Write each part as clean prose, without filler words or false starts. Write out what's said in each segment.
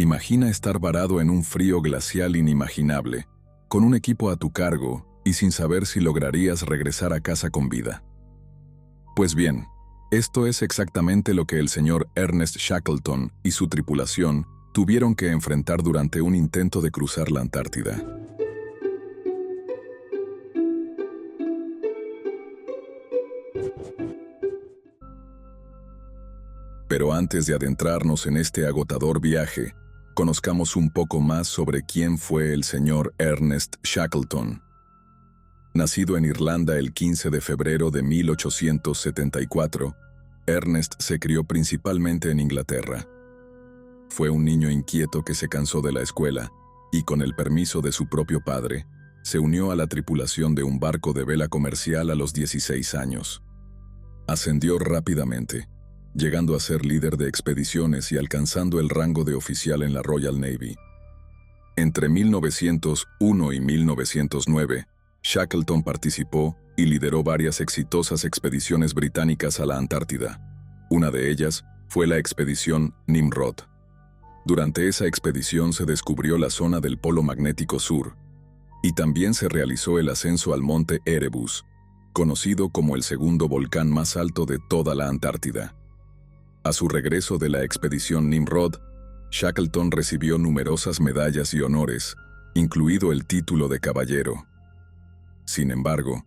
Imagina estar varado en un frío glacial inimaginable, con un equipo a tu cargo y sin saber si lograrías regresar a casa con vida. Pues bien, esto es exactamente lo que el señor Ernest Shackleton y su tripulación tuvieron que enfrentar durante un intento de cruzar la Antártida. Pero antes de adentrarnos en este agotador viaje, conozcamos un poco más sobre quién fue el señor Ernest Shackleton. Nacido en Irlanda el 15 de febrero de 1874, Ernest se crió principalmente en Inglaterra. Fue un niño inquieto que se cansó de la escuela y, con el permiso de su propio padre, se unió a la tripulación de un barco de vela comercial a los 16 años. Ascendió rápidamente, llegando a ser líder de expediciones y alcanzando el rango de oficial en la Royal Navy. Entre 1901 y 1909, Shackleton participó y lideró varias exitosas expediciones británicas a la Antártida. Una de ellas fue la expedición Nimrod. Durante esa expedición se descubrió la zona del Polo Magnético Sur, y también se realizó el ascenso al monte Erebus, conocido como el segundo volcán más alto de toda la Antártida. A su regreso de la expedición Nimrod, Shackleton recibió numerosas medallas y honores, incluido el título de caballero. Sin embargo,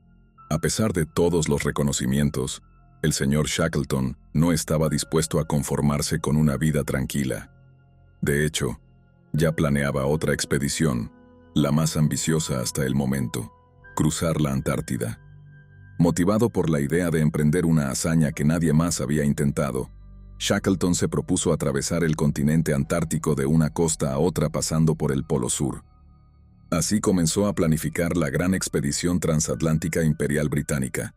a pesar de todos los reconocimientos, el señor Shackleton no estaba dispuesto a conformarse con una vida tranquila. De hecho, ya planeaba otra expedición, la más ambiciosa hasta el momento: cruzar la Antártida. Motivado por la idea de emprender una hazaña que nadie más había intentado, Shackleton se propuso atravesar el continente antártico de una costa a otra pasando por el Polo Sur. Así comenzó a planificar la gran expedición transatlántica imperial británica.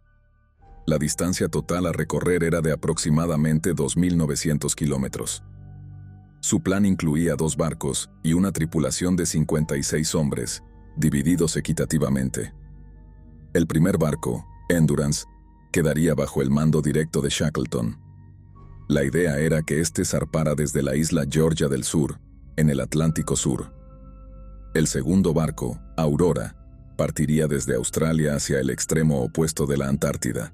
La distancia total a recorrer era de aproximadamente 2.900 kilómetros. Su plan incluía 2 barcos y una tripulación de 56 hombres, divididos equitativamente. El primer barco, Endurance, quedaría bajo el mando directo de Shackleton. La idea era que éste zarpara desde la isla Georgia del Sur, en el Atlántico Sur. El segundo barco, Aurora, partiría desde Australia hacia el extremo opuesto de la Antártida.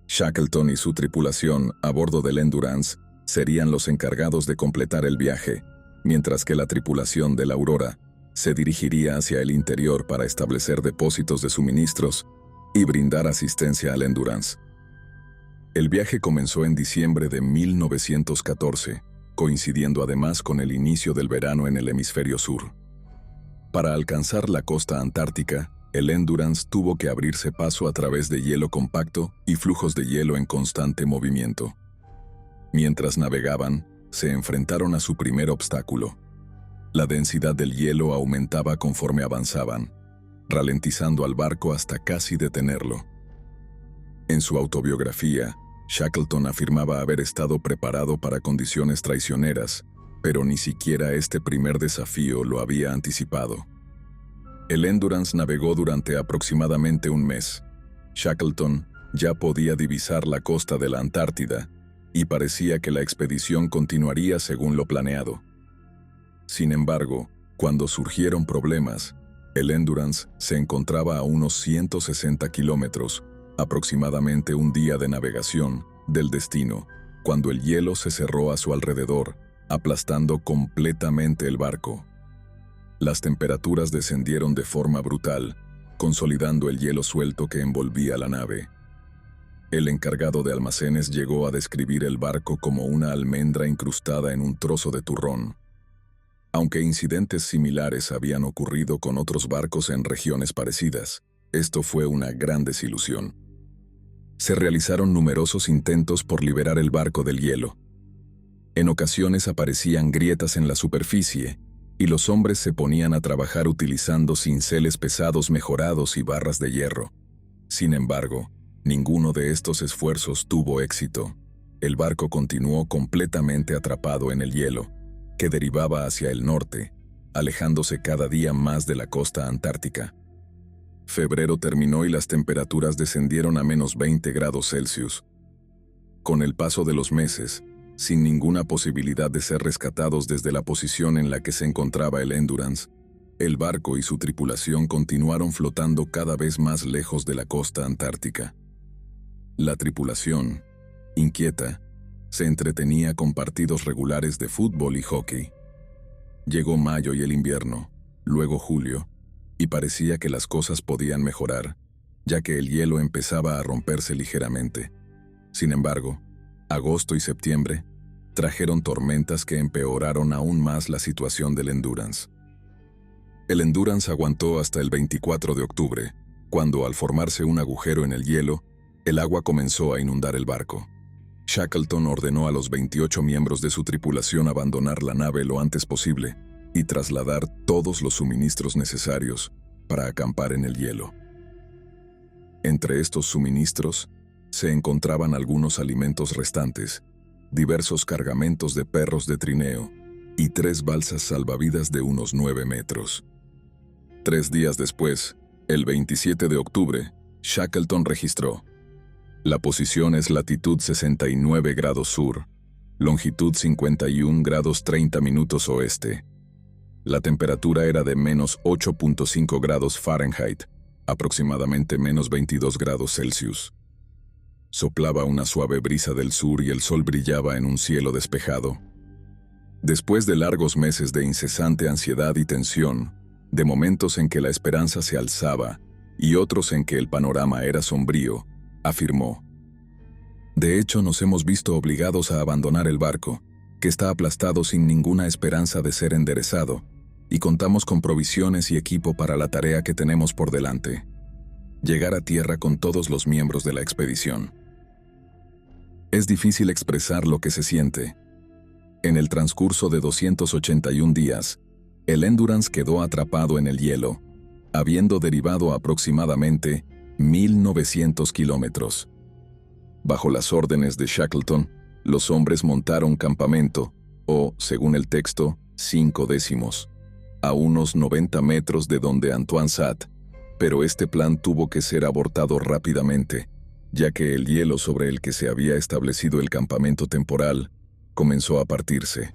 Shackleton y su tripulación, a bordo del Endurance, serían los encargados de completar el viaje, mientras que la tripulación de la Aurora se dirigiría hacia el interior para establecer depósitos de suministros y brindar asistencia al Endurance. El viaje comenzó en diciembre de 1914, coincidiendo además con el inicio del verano en el hemisferio sur. Para alcanzar la costa antártica, el Endurance tuvo que abrirse paso a través de hielo compacto y flujos de hielo en constante movimiento. Mientras navegaban, se enfrentaron a su primer obstáculo. La densidad del hielo aumentaba conforme avanzaban, ralentizando al barco hasta casi detenerlo. En su autobiografía, Shackleton afirmaba haber estado preparado para condiciones traicioneras, pero ni siquiera este primer desafío lo había anticipado. El Endurance navegó durante aproximadamente un mes. Shackleton ya podía divisar la costa de la Antártida, y parecía que la expedición continuaría según lo planeado. Sin embargo, cuando surgieron problemas, el Endurance se encontraba a unos 160 kilómetros, aproximadamente un día de navegación, del destino, cuando el hielo se cerró a su alrededor, aplastando completamente el barco. Las temperaturas descendieron de forma brutal, consolidando el hielo suelto que envolvía la nave. El encargado de almacenes llegó a describir el barco como una almendra incrustada en un trozo de turrón. Aunque incidentes similares habían ocurrido con otros barcos en regiones parecidas, esto fue una gran desilusión. Se realizaron numerosos intentos por liberar el barco del hielo. En ocasiones aparecían grietas en la superficie, y los hombres se ponían a trabajar utilizando cinceles pesados mejorados y barras de hierro. Sin embargo, ninguno de estos esfuerzos tuvo éxito. El barco continuó completamente atrapado en el hielo, que derivaba hacia el norte, alejándose cada día más de la costa antártica. Febrero terminó y las temperaturas descendieron a -20 grados Celsius. Con el paso de los meses, sin ninguna posibilidad de ser rescatados desde la posición en la que se encontraba el Endurance, el barco y su tripulación continuaron flotando cada vez más lejos de la costa antártica. La tripulación, inquieta, se entretenía con partidos regulares de fútbol y hockey. Llegó mayo y el invierno, luego julio, y parecía que las cosas podían mejorar, ya que el hielo empezaba a romperse ligeramente. Sin embargo, agosto y septiembre trajeron tormentas que empeoraron aún más la situación del Endurance. El Endurance aguantó hasta el 24 de octubre, cuando al formarse un agujero en el hielo, el agua comenzó a inundar el barco. Shackleton ordenó a los 28 miembros de su tripulación abandonar la nave lo antes posible y trasladar todos los suministros necesarios para acampar en el hielo. Entre estos suministros se encontraban algunos alimentos restantes, diversos cargamentos de perros de trineo y 3 balsas salvavidas de unos 9 metros. 3 días después, el 27 de octubre, Shackleton registró: la posición es latitud 69 grados sur, longitud 51 grados 30 minutos oeste. La temperatura era de menos 8.5 grados Fahrenheit, aproximadamente menos 22 grados Celsius. Soplaba una suave brisa del sur y el sol brillaba en un cielo despejado. Después de largos meses de incesante ansiedad y tensión, de momentos en que la esperanza se alzaba y otros en que el panorama era sombrío, afirmó: de hecho, nos hemos visto obligados a abandonar el barco, que está aplastado sin ninguna esperanza de ser enderezado, y contamos con provisiones y equipo para la tarea que tenemos por delante: llegar a tierra con todos los miembros de la expedición. Es difícil expresar lo que se siente. En el transcurso de 281 días, el Endurance quedó atrapado en el hielo, habiendo derivado aproximadamente 1.900 kilómetros. Bajo las órdenes de Shackleton, los hombres montaron campamento, o, según el texto, 5 décimos, a unos 90 metros de donde Antoine Sat, pero este plan tuvo que ser abortado rápidamente, ya que el hielo sobre el que se había establecido el campamento temporal comenzó a partirse.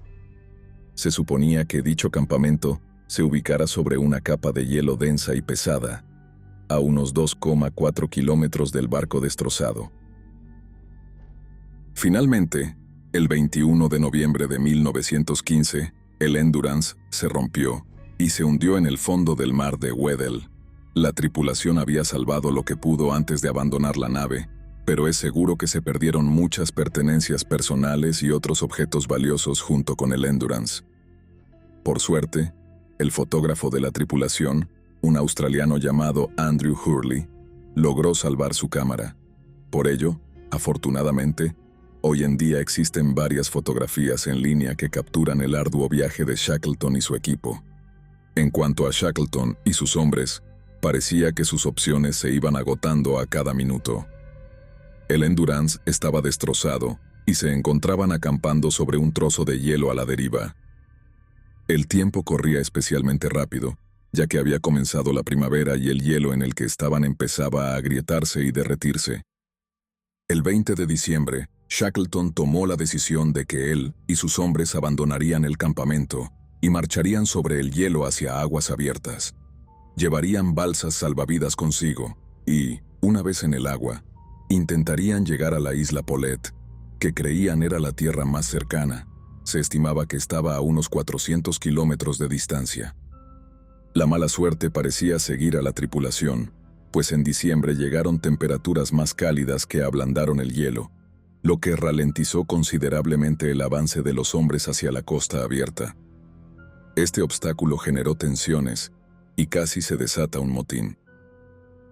Se suponía que dicho campamento se ubicara sobre una capa de hielo densa y pesada, a unos 2,4 kilómetros del barco destrozado. Finalmente, el 21 de noviembre de 1915, el Endurance se rompió y se hundió en el fondo del mar de Weddell. La tripulación había salvado lo que pudo antes de abandonar la nave, pero es seguro que se perdieron muchas pertenencias personales y otros objetos valiosos junto con el Endurance. Por suerte, el fotógrafo de la tripulación, un australiano llamado Andrew Hurley, logró salvar su cámara. Por ello, afortunadamente, hoy en día existen varias fotografías en línea que capturan el arduo viaje de Shackleton y su equipo. En cuanto a Shackleton y sus hombres, parecía que sus opciones se iban agotando a cada minuto. El Endurance estaba destrozado y se encontraban acampando sobre un trozo de hielo a la deriva. El tiempo corría especialmente rápido, ya que había comenzado la primavera y el hielo en el que estaban empezaba a agrietarse y derretirse. El 20 de diciembre, Shackleton tomó la decisión de que él y sus hombres abandonarían el campamento y marcharían sobre el hielo hacia aguas abiertas. Llevarían balsas salvavidas consigo y, una vez en el agua, intentarían llegar a la isla Paulet, que creían era la tierra más cercana. Se estimaba que estaba a unos 400 kilómetros de distancia. La mala suerte parecía seguir a la tripulación, pues en diciembre llegaron temperaturas más cálidas que ablandaron el hielo, lo que ralentizó considerablemente el avance de los hombres hacia la costa abierta. Este obstáculo generó tensiones y casi se desata un motín.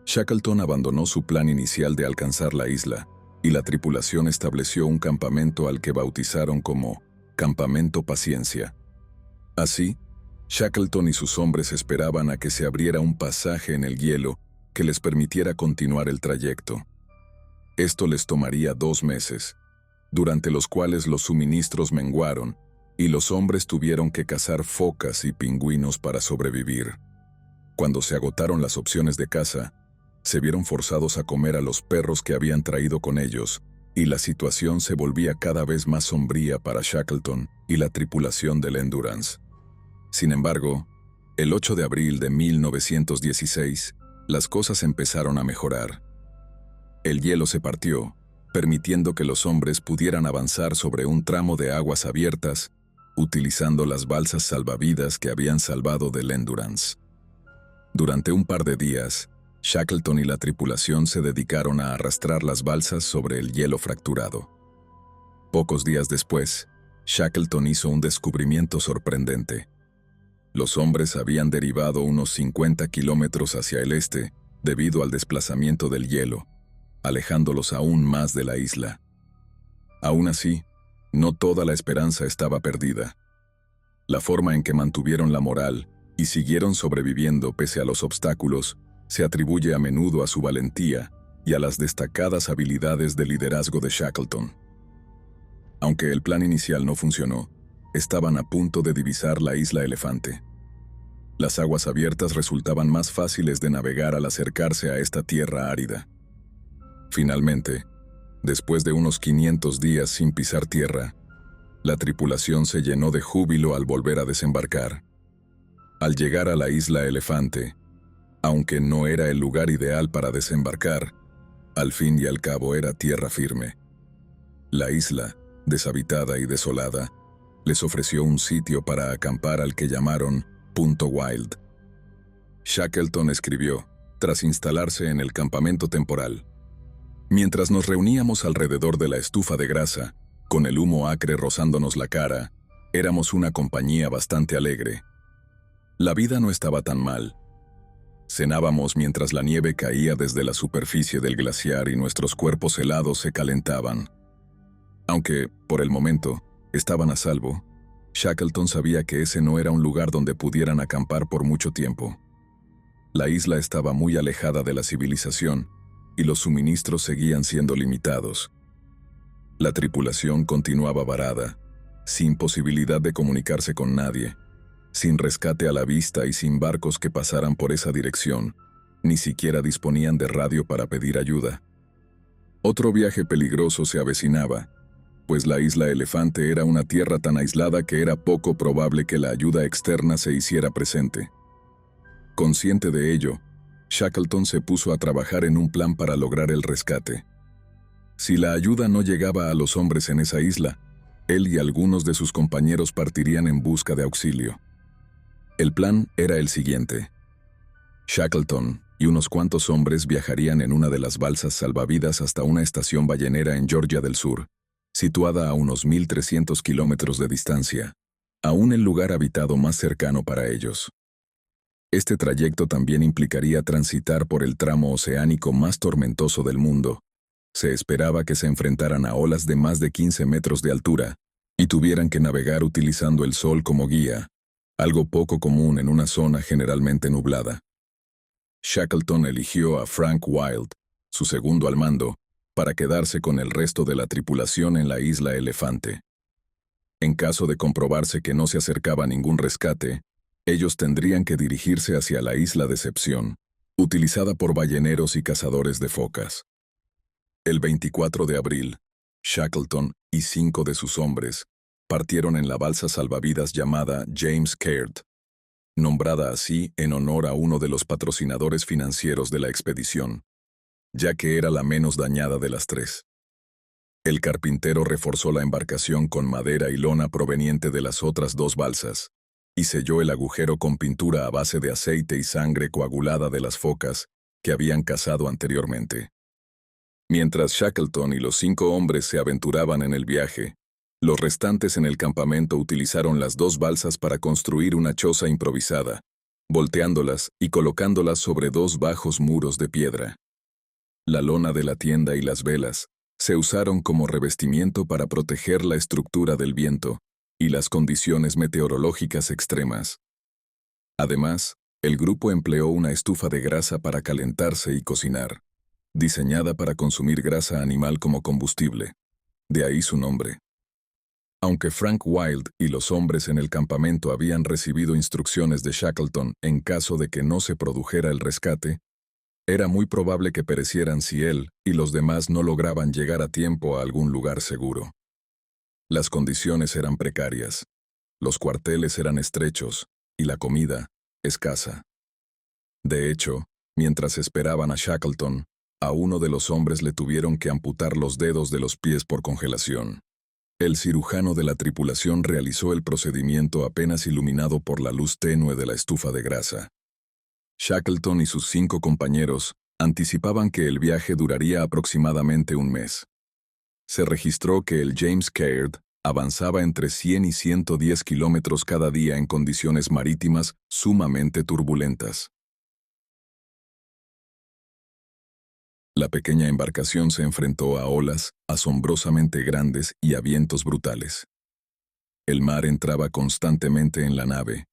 Shackleton abandonó su plan inicial de alcanzar la isla y la tripulación estableció un campamento al que bautizaron como Campamento Paciencia. Así, Shackleton y sus hombres esperaban a que se abriera un pasaje en el hielo que les permitiera continuar el trayecto. Esto les tomaría 2 meses, durante los cuales los suministros menguaron y los hombres tuvieron que cazar focas y pingüinos para sobrevivir. Cuando se agotaron las opciones de caza, se vieron forzados a comer a los perros que habían traído con ellos y la situación se volvía cada vez más sombría para Shackleton y la tripulación del Endurance. Sin embargo, el 8 de abril de 1916, las cosas empezaron a mejorar. El hielo se partió, permitiendo que los hombres pudieran avanzar sobre un tramo de aguas abiertas, utilizando las balsas salvavidas que habían salvado del Endurance. Durante un par de días, Shackleton y la tripulación se dedicaron a arrastrar las balsas sobre el hielo fracturado. Pocos días después, Shackleton hizo un descubrimiento sorprendente. Los hombres habían derivado unos 50 kilómetros hacia el este debido al desplazamiento del hielo, alejándolos aún más de la isla. Aún así, no toda la esperanza estaba perdida. La forma en que mantuvieron la moral y siguieron sobreviviendo pese a los obstáculos se atribuye a menudo a su valentía y a las destacadas habilidades de liderazgo de Shackleton. Aunque el plan inicial no funcionó, estaban a punto de divisar la isla Elefante. Las aguas abiertas resultaban más fáciles de navegar al acercarse a esta tierra árida. Finalmente, después de unos 500 días sin pisar tierra, la tripulación se llenó de júbilo al volver a desembarcar. Al llegar a la isla Elefante, aunque no era el lugar ideal para desembarcar, al fin y al cabo era tierra firme. La isla, deshabitada y desolada, les ofreció un sitio para acampar al que llamaron Punto Wild. Shackleton escribió, tras instalarse en el campamento temporal: mientras nos reuníamos alrededor de la estufa de grasa, con el humo acre rozándonos la cara, éramos una compañía bastante alegre. La vida no estaba tan mal. Cenábamos mientras la nieve caía desde la superficie del glaciar y nuestros cuerpos helados se calentaban. Aunque, por el momento, estaban a salvo, Shackleton sabía que ese no era un lugar donde pudieran acampar por mucho tiempo. La isla estaba muy alejada de la civilización y los suministros seguían siendo limitados. La tripulación continuaba varada, sin posibilidad de comunicarse con nadie, sin rescate a la vista y sin barcos que pasaran por esa dirección. Ni siquiera disponían de radio para pedir ayuda. Otro viaje peligroso se avecinaba, pues la isla Elefante era una tierra tan aislada que era poco probable que la ayuda externa se hiciera presente. Consciente de ello, Shackleton se puso a trabajar en un plan para lograr el rescate. Si la ayuda no llegaba a los hombres en esa isla, él y algunos de sus compañeros partirían en busca de auxilio. El plan era el siguiente. Shackleton y unos cuantos hombres viajarían en una de las balsas salvavidas hasta una estación ballenera en Georgia del Sur, situada a unos 1.300 kilómetros de distancia, aún el lugar habitado más cercano para ellos. Este trayecto también implicaría transitar por el tramo oceánico más tormentoso del mundo. Se esperaba que se enfrentaran a olas de más de 15 metros de altura y tuvieran que navegar utilizando el sol como guía, algo poco común en una zona generalmente nublada. Shackleton eligió a Frank Wild, su segundo al mando, para quedarse con el resto de la tripulación en la isla Elefante. En caso de comprobarse que no se acercaba ningún rescate, ellos tendrían que dirigirse hacia la isla Decepción, utilizada por balleneros y cazadores de focas. El 24 de abril, Shackleton y 5 de sus hombres partieron en la balsa salvavidas llamada James Caird, nombrada así en honor a uno de los patrocinadores financieros de la expedición, ya que era la menos dañada de las tres. El carpintero reforzó la embarcación con madera y lona proveniente de las otras dos balsas, y selló el agujero con pintura a base de aceite y sangre coagulada de las focas que habían cazado anteriormente. Mientras Shackleton y los 5 hombres se aventuraban en el viaje, los restantes en el campamento utilizaron las 2 balsas para construir una choza improvisada, volteándolas y colocándolas sobre 2 bajos muros de piedra. La lona de la tienda y las velas se usaron como revestimiento para proteger la estructura del viento y las condiciones meteorológicas extremas. Además, el grupo empleó una estufa de grasa para calentarse y cocinar, diseñada para consumir grasa animal como combustible. De ahí su nombre. Aunque Frank Wild y los hombres en el campamento habían recibido instrucciones de Shackleton en caso de que no se produjera el rescate, Era muy probable que perecieran si él y los demás no lograban llegar a tiempo a algún lugar seguro. Las condiciones eran precarias, los cuarteles eran estrechos y la comida escasa. De hecho, mientras esperaban a Shackleton, a uno de los hombres le tuvieron que amputar los dedos de los pies por congelación. El cirujano de la tripulación realizó el procedimiento apenas iluminado por la luz tenue de la estufa de grasa. Shackleton y sus 5 compañeros anticipaban que el viaje duraría aproximadamente un mes. Se registró que el James Caird avanzaba entre 100 y 110 kilómetros cada día en condiciones marítimas sumamente turbulentas. La pequeña embarcación se enfrentó a olas asombrosamente grandes y a vientos brutales. El mar entraba constantemente en la nave,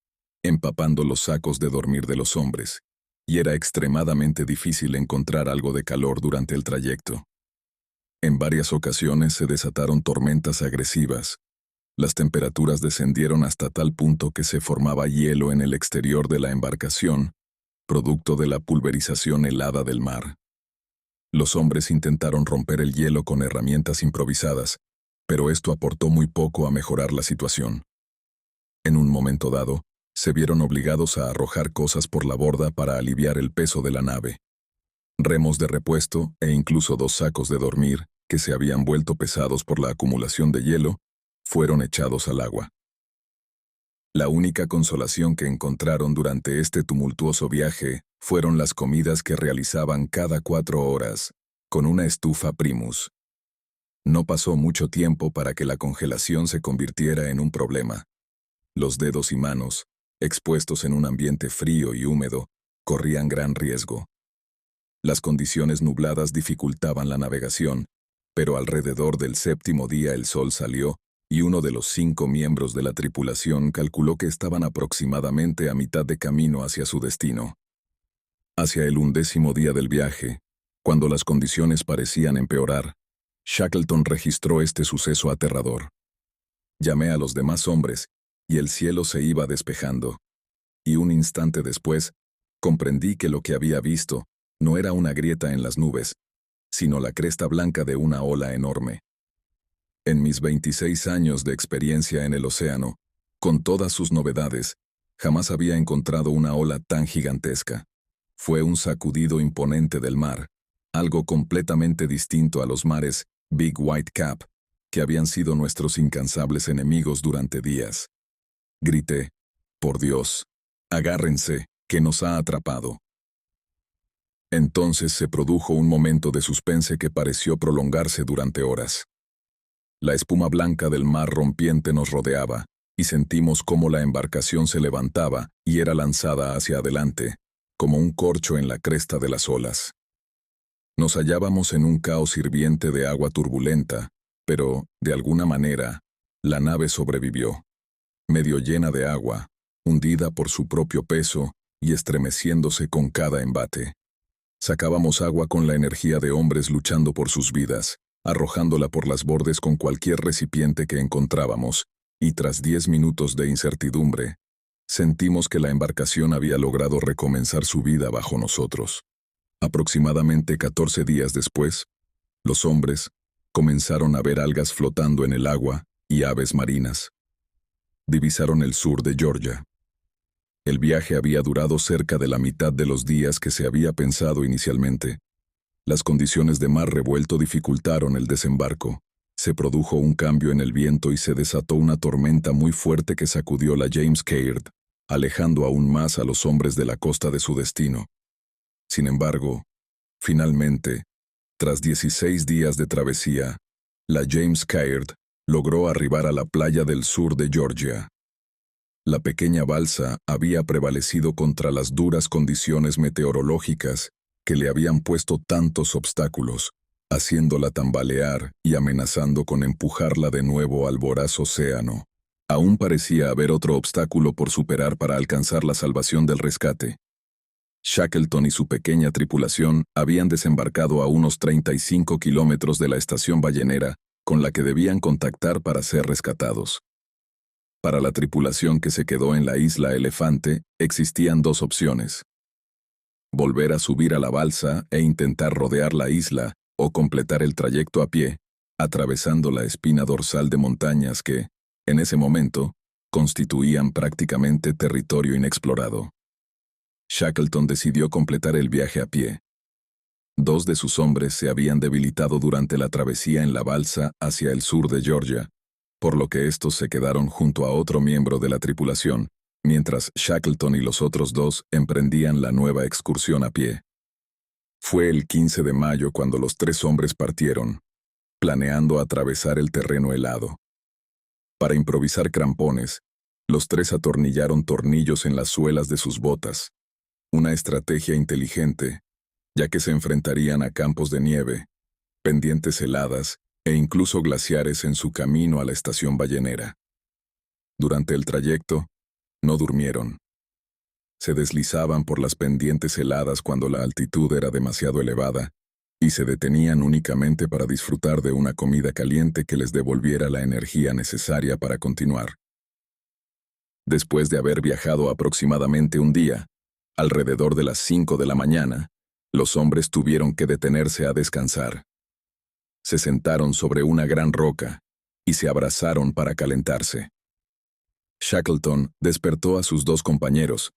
empapando los sacos de dormir de los hombres, y era extremadamente difícil encontrar algo de calor durante el trayecto. En varias ocasiones se desataron tormentas agresivas. Las temperaturas descendieron hasta tal punto que se formaba hielo en el exterior de la embarcación, producto de la pulverización helada del mar. Los hombres intentaron romper el hielo con herramientas improvisadas, pero esto aportó muy poco a mejorar la situación. En un momento dado, se vieron obligados a arrojar cosas por la borda para aliviar el peso de la nave. Remos de repuesto e incluso 2 sacos de dormir, que se habían vuelto pesados por la acumulación de hielo, fueron echados al agua. La única consolación que encontraron durante este tumultuoso viaje fueron las comidas que realizaban cada 4 horas, con una estufa Primus. No pasó mucho tiempo para que la congelación se convirtiera en un problema. Los dedos y manos, expuestos en un ambiente frío y húmedo, corrían gran riesgo. Las condiciones nubladas dificultaban la navegación, pero alrededor del 7º día el sol salió, y uno de los 5 miembros de la tripulación calculó que estaban aproximadamente a mitad de camino hacia su destino. Hacia el 11º día del viaje, cuando las condiciones parecían empeorar, Shackleton registró este suceso aterrador. Llamé a los demás hombres, y el cielo se iba despejando. Y un instante después, comprendí que lo que había visto no era una grieta en las nubes, sino la cresta blanca de una ola enorme. En mis 26 años de experiencia en el océano, con todas sus novedades, jamás había encontrado una ola tan gigantesca. Fue un sacudido imponente del mar, algo completamente distinto a los mares Big White Cap, que habían sido nuestros incansables enemigos durante días. Grité: «¡Por Dios! ¡Agárrense, que nos ha atrapado!». Entonces se produjo un momento de suspense que pareció prolongarse durante horas. La espuma blanca del mar rompiente nos rodeaba, y sentimos cómo la embarcación se levantaba y era lanzada hacia adelante, como un corcho en la cresta de las olas. Nos hallábamos en un caos hirviente de agua turbulenta, pero, de alguna manera, la nave sobrevivió. Medio llena de agua, hundida por su propio peso y estremeciéndose con cada embate. Sacábamos agua con la energía de hombres luchando por sus vidas, arrojándola por las bordes con cualquier recipiente que encontrábamos, y tras 10 minutos de incertidumbre, sentimos que la embarcación había logrado recomenzar su vida bajo nosotros. Aproximadamente 14 días después, los hombres comenzaron a ver algas flotando en el agua y aves marinas. Divisaron el sur de Georgia. El viaje había durado cerca de la mitad de los días que se había pensado inicialmente. Las condiciones de mar revuelto dificultaron el desembarco. Se produjo un cambio en el viento y se desató una tormenta muy fuerte que sacudió la James Caird, alejando aún más a los hombres de la costa de su destino. Sin embargo, finalmente, tras 16 días de travesía, la James Caird logró arribar a la playa del sur de Georgia. La pequeña balsa había prevalecido contra las duras condiciones meteorológicas que le habían puesto tantos obstáculos, haciéndola tambalear y amenazando con empujarla de nuevo al voraz océano. Aún parecía haber otro obstáculo por superar para alcanzar la salvación del rescate. Shackleton y su pequeña tripulación habían desembarcado a unos 35 kilómetros de la estación ballenera, con la que debían contactar para ser rescatados. Para la tripulación que se quedó en la isla Elefante, existían 2 opciones. volver a subir a la balsa e intentar rodear la isla o completar el trayecto a pie, atravesando la espina dorsal de montañas que, en ese momento, constituían prácticamente territorio inexplorado. Shackleton decidió completar el viaje a pie. 2 de sus hombres se habían debilitado durante la travesía en la balsa hacia el sur de Georgia, por lo que estos se quedaron junto a otro miembro de la tripulación, mientras Shackleton y los otros 2 emprendían la nueva excursión a pie. Fue el 15 de mayo cuando los 3 hombres partieron, planeando atravesar el terreno helado. Para improvisar crampones, los 3 atornillaron tornillos en las suelas de sus botas, una estrategia inteligente, ya que se enfrentarían a campos de nieve, pendientes heladas e incluso glaciares en su camino a la estación ballenera. Durante el trayecto, no durmieron. Se deslizaban por las pendientes heladas cuando la altitud era demasiado elevada, y se detenían únicamente para disfrutar de una comida caliente que les devolviera la energía necesaria para continuar. Después de haber viajado aproximadamente un día, alrededor de las 5 de la mañana, los hombres tuvieron que detenerse a descansar. Se sentaron sobre una gran roca y se abrazaron para calentarse. Shackleton despertó a sus 2 compañeros,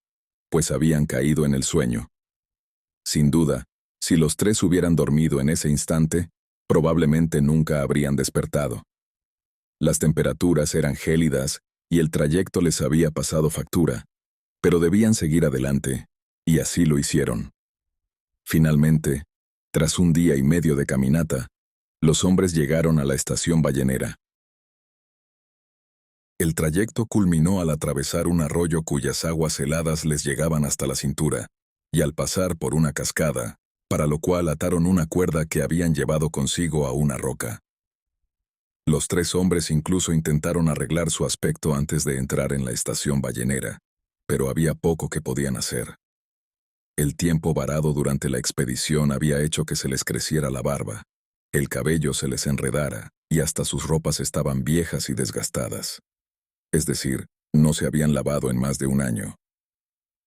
pues habían caído en el sueño. Sin duda, si los 3 hubieran dormido en ese instante, probablemente nunca habrían despertado. Las temperaturas eran gélidas y el trayecto les había pasado factura, pero debían seguir adelante, y así lo hicieron. Finalmente, tras un día y medio de caminata, los hombres llegaron a la estación ballenera. El trayecto culminó al atravesar un arroyo cuyas aguas heladas les llegaban hasta la cintura, y al pasar por una cascada, para lo cual ataron una cuerda que habían llevado consigo a una roca. Los 3 hombres incluso intentaron arreglar su aspecto antes de entrar en la estación ballenera, pero había poco que podían hacer. El tiempo varado durante la expedición había hecho que se les creciera la barba, el cabello se les enredara, y hasta sus ropas estaban viejas y desgastadas. Es decir, no se habían lavado en más de un año.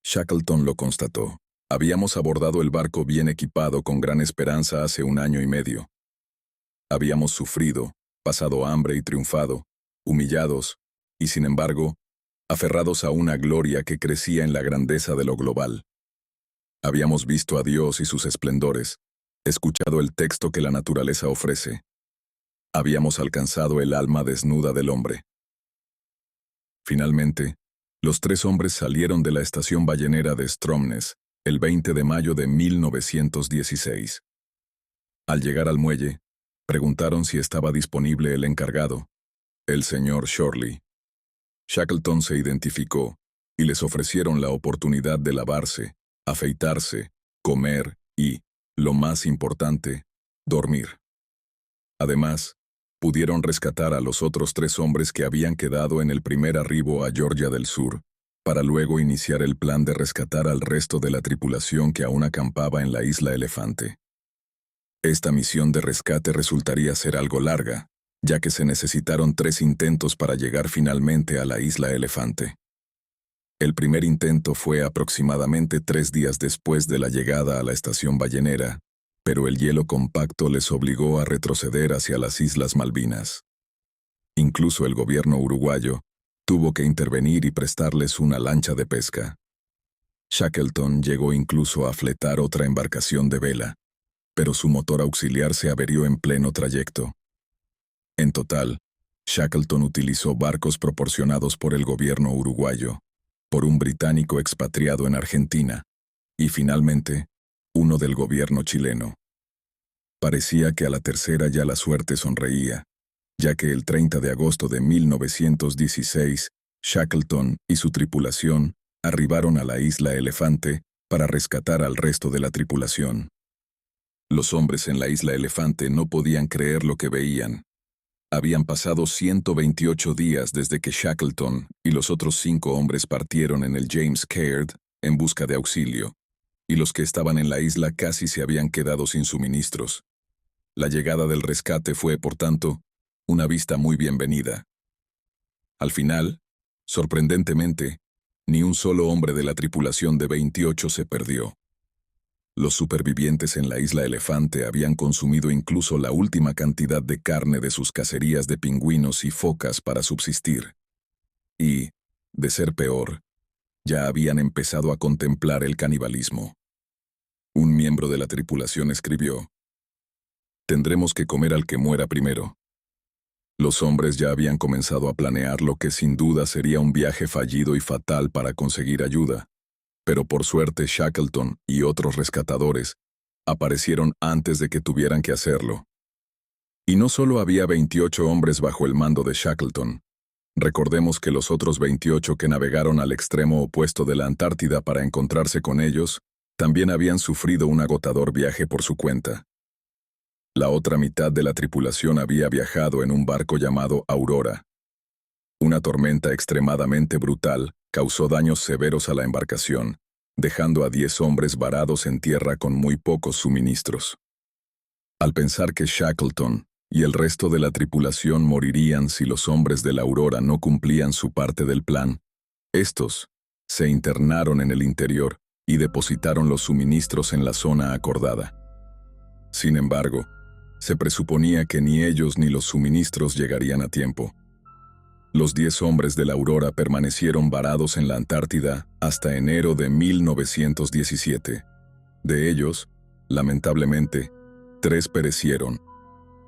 Shackleton lo constató. Habíamos abordado el barco bien equipado con gran esperanza hace 1 año y medio. Habíamos sufrido, pasado hambre y triunfado, humillados, y sin embargo, aferrados a una gloria que crecía en la grandeza de lo global. Habíamos visto a Dios y sus esplendores, escuchado el texto que la naturaleza ofrece. Habíamos alcanzado el alma desnuda del hombre. Finalmente, los 3 hombres salieron de la estación ballenera de Stromness el 20 de mayo de 1916. Al llegar al muelle, preguntaron si estaba disponible el encargado, el señor Shorley. Shackleton se identificó y les ofrecieron la oportunidad de lavarse, afeitarse, comer y, lo más importante, dormir. Además, pudieron rescatar a los otros 3 hombres que habían quedado en el primer arribo a Georgia del Sur, para luego iniciar el plan de rescatar al resto de la tripulación que aún acampaba en la isla Elefante. Esta misión de rescate resultaría ser algo larga, ya que se necesitaron 3 intentos para llegar finalmente a la isla Elefante. El primer intento fue aproximadamente 3 días después de la llegada a la estación ballenera, pero el hielo compacto les obligó a retroceder hacia las Islas Malvinas. Incluso el gobierno uruguayo tuvo que intervenir y prestarles una lancha de pesca. Shackleton llegó incluso a fletar otra embarcación de vela, pero su motor auxiliar se averió en pleno trayecto. En total, Shackleton utilizó barcos proporcionados por el gobierno uruguayo, por un británico expatriado en Argentina, y finalmente, uno del gobierno chileno. Parecía que a la tercera ya la suerte sonreía, ya que el 30 de agosto de 1916, Shackleton y su tripulación arribaron a la isla Elefante para rescatar al resto de la tripulación. Los hombres en la isla Elefante no podían creer lo que veían. Habían pasado 128 días desde que Shackleton y los otros 5 hombres partieron en el James Caird en busca de auxilio, y los que estaban en la isla casi se habían quedado sin suministros. La llegada del rescate fue, por tanto, una vista muy bienvenida. Al final, sorprendentemente, ni un solo hombre de la tripulación de 28 se perdió. Los supervivientes en la isla Elefante habían consumido incluso la última cantidad de carne de sus cacerías de pingüinos y focas para subsistir. Y, de ser peor, ya habían empezado a contemplar el canibalismo. Un miembro de la tripulación escribió: «Tendremos que comer al que muera primero». Los hombres ya habían comenzado a planear lo que sin duda sería un viaje fallido y fatal para conseguir ayuda, pero por suerte Shackleton y otros rescatadores aparecieron antes de que tuvieran que hacerlo. Y no solo había 28 hombres bajo el mando de Shackleton. Recordemos que los otros 28 que navegaron al extremo opuesto de la Antártida para encontrarse con ellos, también habían sufrido un agotador viaje por su cuenta. La otra mitad de la tripulación había viajado en un barco llamado Aurora. Una tormenta extremadamente brutal causó daños severos a la embarcación, dejando a 10 hombres varados en tierra con muy pocos suministros. Al pensar que Shackleton y el resto de la tripulación morirían si los hombres de la Aurora no cumplían su parte del plan, estos se internaron en el interior y depositaron los suministros en la zona acordada. Sin embargo, se presuponía que ni ellos ni los suministros llegarían a tiempo. Los 10 hombres de la Aurora permanecieron varados en la Antártida hasta enero de 1917. De ellos, lamentablemente, 3 perecieron.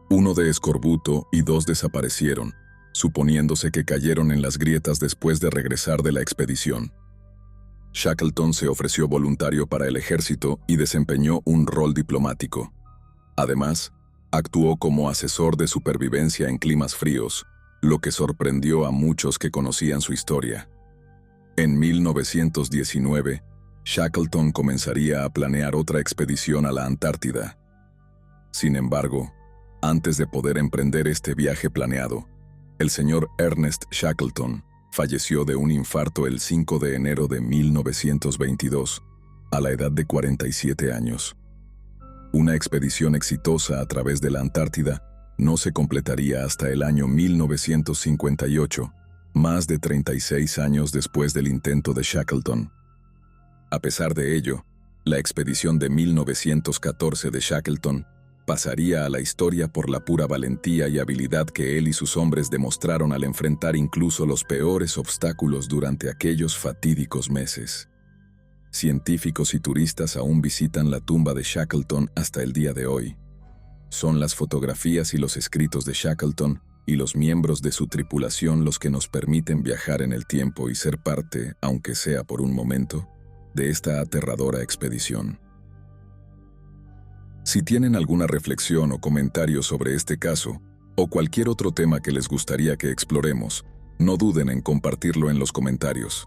1 de escorbuto y 2 desaparecieron, suponiéndose que cayeron en las grietas después de regresar de la expedición. Shackleton se ofreció voluntario para el ejército y desempeñó un rol diplomático. Además, actuó como asesor de supervivencia en climas fríos, lo que sorprendió a muchos que conocían su historia. En 1919, Shackleton comenzaría a planear otra expedición a la Antártida. Sin embargo, antes de poder emprender este viaje planeado, el señor Ernest Shackleton falleció de un infarto el 5 de enero de 1922, a la edad de 47 años. Una expedición exitosa a través de la Antártida no se completaría hasta el año 1958, más de 36 años después del intento de Shackleton. A pesar de ello, la expedición de 1914 de Shackleton pasaría a la historia por la pura valentía y habilidad que él y sus hombres demostraron al enfrentar incluso los peores obstáculos durante aquellos fatídicos meses. Científicos y turistas aún visitan la tumba de Shackleton hasta el día de hoy. Son las fotografías y los escritos de Shackleton y los miembros de su tripulación los que nos permiten viajar en el tiempo y ser parte, aunque sea por un momento, de esta aterradora expedición. Si tienen alguna reflexión o comentario sobre este caso, o cualquier otro tema que les gustaría que exploremos, no duden en compartirlo en los comentarios.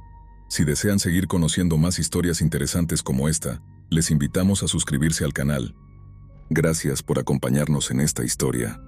Si desean seguir conociendo más historias interesantes como esta, les invitamos a suscribirse al canal. Gracias por acompañarnos en esta historia.